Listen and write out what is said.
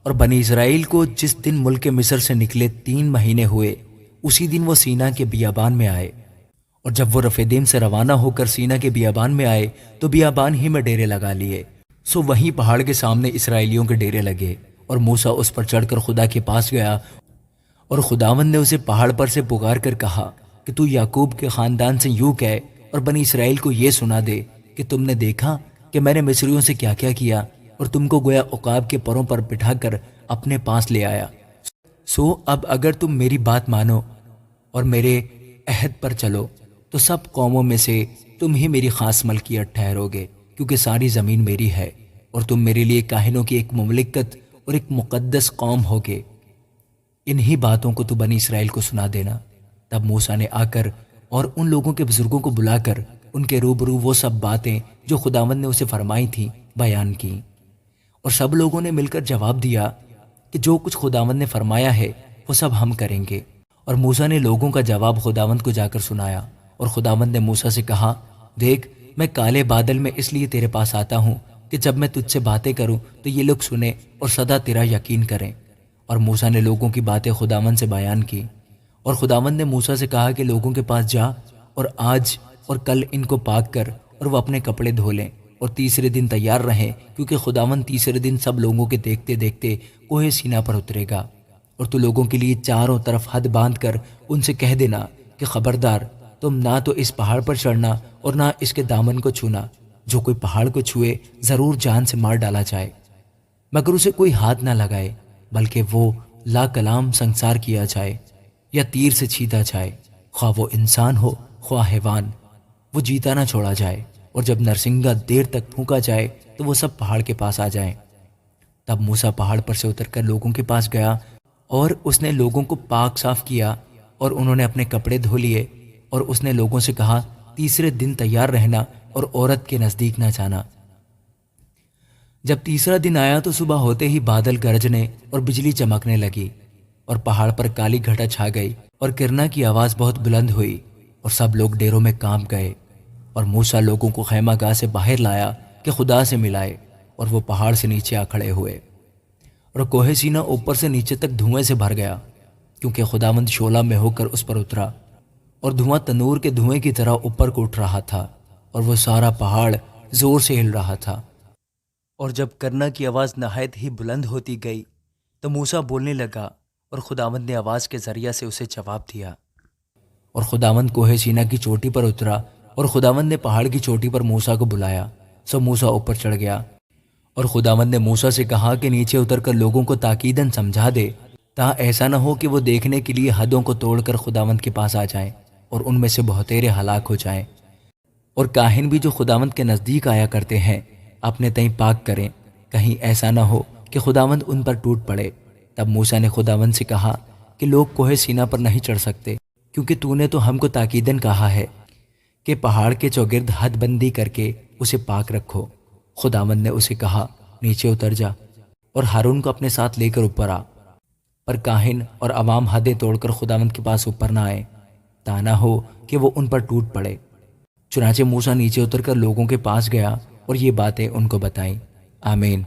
اور بنی اسرائیل کو جس دن ملک مصر سے نکلے 3 مہینے ہوئے، اسی دن وہ سینا کے بیابان میں آئے۔ اور جب وہ رفیدیم سے روانہ ہو کر سینا کے بیابان میں آئے تو بیابان ہی میں ڈیرے لگا لیے۔ سو وہیں پہاڑ کے سامنے اسرائیلیوں کے ڈیرے لگے، اور موسیٰ اس پر چڑھ کر خدا کے پاس گیا، اور خداوند نے اسے پہاڑ پر سے پکار کر کہا کہ تو یعقوب کے خاندان سے یوں کہے اور بنی اسرائیل کو یہ سنا دے کہ تم نے دیکھا کہ میں نے مصریوں سے کیا کیا کیا، اور تم کو گویا عقاب کے پروں پر بٹھا کر اپنے پاس لے آیا۔ سو اب اگر تم میری بات مانو اور میرے عہد پر چلو تو سب قوموں میں سے تم ہی میری خاص ملکیت ٹھہرو گے، کیونکہ ساری زمین میری ہے، اور تم میرے لیے کاہنوں کی ایک مملکت اور ایک مقدس قوم ہوگے۔ انہی باتوں کو تو بنی اسرائیل کو سنا دینا۔ تب موسیٰ نے آ کر اور ان لوگوں کے بزرگوں کو بلا کر ان کے روبرو وہ سب باتیں جو خداوند نے اسے فرمائی تھیں بیان کی، اور سب لوگوں نے مل کر جواب دیا کہ جو کچھ خداوند نے فرمایا ہے وہ سب ہم کریں گے۔ اور موسیٰ نے لوگوں کا جواب خداوند کو جا کر سنایا، اور خداوند نے موسیٰ سے کہا، دیکھ میں کالے بادل میں اس لیے تیرے پاس آتا ہوں کہ جب میں تجھ سے باتیں کروں تو یہ لوگ سنیں اور سدا تیرا یقین کریں۔ اور موسیٰ نے لوگوں کی باتیں خداوند سے بیان کی، اور خداوند نے موسیٰ سے کہا کہ لوگوں کے پاس جا اور آج اور کل ان کو پاک کر اور وہ اپنے کپڑے دھو لیں اور تیسرے دن تیار رہیں، کیونکہ خداوند تیسرے دن سب لوگوں کے دیکھتے دیکھتے کوہ سینا پر اترے گا۔ اور تو لوگوں کے لیے چاروں طرف حد باندھ کر ان سے کہہ دینا کہ خبردار، تم نہ تو اس پہاڑ پر چڑھنا اور نہ اس کے دامن کو چھونا، جو کوئی پہاڑ کو چھوئے ضرور جان سے مار ڈالا جائے، مگر اسے کوئی ہاتھ نہ لگائے، بلکہ وہ لا کلام سنسار کیا جائے یا تیر سے چھیدا جائے، خواہ وہ انسان ہو خواہ حیوان، وہ جیتا نہ چھوڑا جائے۔ اور جب نرسنگا دیر تک پھونکا جائے تو وہ سب پہاڑ کے پاس آ جائیں۔ تب موسیٰ پہاڑ پر سے اتر کر لوگوں کے پاس گیا، اور اس نے لوگوں کو پاک صاف کیا، اور انہوں نے اپنے کپڑے دھو لیے۔ اور اس نے لوگوں سے کہا، تیسرے دن تیار رہنا اور عورت کے نزدیک نہ جانا۔ جب تیسرا دن آیا تو صبح ہوتے ہی بادل گرجنے اور بجلی چمکنے لگی، اور پہاڑ پر کالی گھٹا چھا گئی، اور کرنا کی آواز بہت بلند ہوئی، اور سب لوگ ڈیروں میں کانپ گئے۔ اور موسیٰ لوگوں کو خیمہ گاہ سے باہر لایا کہ خدا سے ملائے، اور وہ پہاڑ سے نیچے آ کھڑے ہوئے، اور کوہ سینا اوپر سے نیچے تک دھوئیں سے بھر گیا، کیونکہ خداوند شعلہ میں ہو کر اس پر اترا، اور دھواں تنور کے دھوئیں کی طرح اوپر کو اٹھ رہا تھا، اور وہ سارا پہاڑ زور سے ہل رہا تھا۔ اور جب کرنا کی آواز نہایت ہی بلند ہوتی گئی تو موسیٰ بولنے لگا، اور خداوند نے آواز کے ذریعہ سے اسے جواب دیا۔ اور خداوند کوہ سینا کی چوٹی پر اترا، اور خداوند نے پہاڑ کی چوٹی پر موسیٰ کو بلایا، سو موسیٰ اوپر چڑھ گیا۔ اور خداوند نے موسیٰ سے کہا کہ نیچے اتر کر لوگوں کو تاکیداً سمجھا دے، تا ایسا نہ ہو کہ وہ دیکھنے کے لیے حدوں کو توڑ کر خداوند کے پاس آ جائیں، اور ان میں سے بہتیرے ہلاک ہو جائیں۔ اور کاہن بھی جو خداوند کے نزدیک آیا کرتے ہیں اپنے تئیں پاک کریں، کہیں ایسا نہ ہو کہ خداوند ان پر ٹوٹ پڑے۔ تب موسیٰ نے خداوند سے کہا کہ لوگ کوہ سینا پر نہیں چڑھ سکتے، کیونکہ تو نے تو ہم کو تاکیداً کہا ہے کہ پہاڑ کے چوگرد حد بندی کر کے اسے پاک رکھو۔ خداوند نے اسے کہا، نیچے اتر جا اور ہارون کو اپنے ساتھ لے کر اوپر آ، پر کاہن اور عوام حدیں توڑ کر خداوند کے پاس اوپر نہ آئے، تا نہ ہو کہ وہ ان پر ٹوٹ پڑے۔ چنانچہ موسیٰ نیچے اتر کر لوگوں کے پاس گیا اور یہ باتیں ان کو بتائیں۔ آمین۔